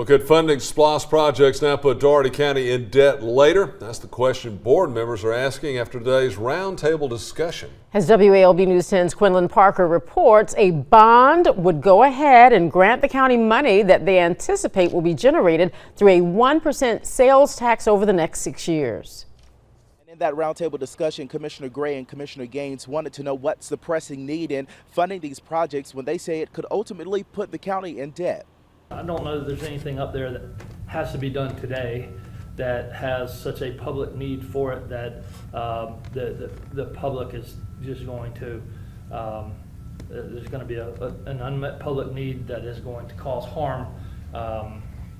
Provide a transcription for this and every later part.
Well, could funding SPLOST projects now put Dougherty County in debt later? That's the question board members are asking after today's roundtable discussion. As WALB News 10's Quinlan Parker reports, a bond would go ahead and grant the county money that they anticipate will be generated through a 1% sales tax over the next 6 years. In that roundtable discussion, Commissioner Gray and Commissioner Gaines wanted to know what's the pressing need in funding these projects when they say it could ultimately put the county in debt. I don't know that there's anything up there that has to be done today that has such a public need for it that the public is just going to, there's going to be an unmet public need that is going to cause harm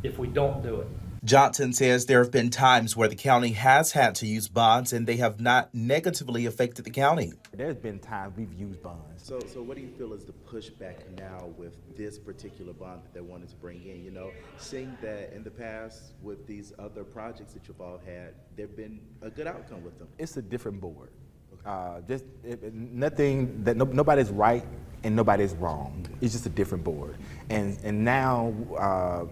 if we don't do it. Johnson says there have been times where the county has had to use bonds and they have not negatively affected the county. There's been times we've used bonds. So what do you feel is the pushback now with this particular bond that they wanted to bring in? You know, seeing that in the past with these other projects that you've all had, there've been a good outcome with them. It's a different board. Nothing that nobody's right and nobody's wrong. It's just a different board. And now,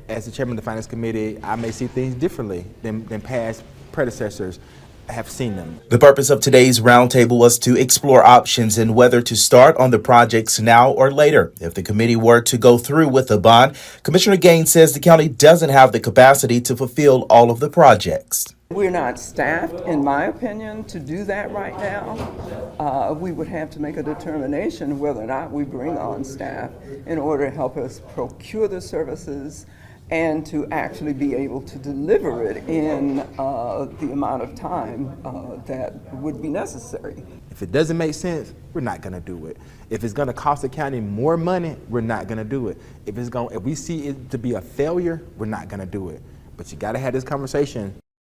as the chairman of the finance committee, I may see things differently than past predecessors have seen them. The purpose of today's roundtable was to explore options and whether to start on the projects now or later. If the committee were to go through with the bond, Commissioner Gaines says the county doesn't have the capacity to fulfill all of the projects. We're not staffed, in my opinion, to do that right now. We would have to make a determination whether or not we bring on staff in order to help us procure the services and to actually be able to deliver it in the amount of time that would be necessary. If it doesn't make sense, we're not going to do it. If it's going to cost the county more money, we're not going to do it. If we see it to be a failure, we're not going to do it. But you got to have this conversation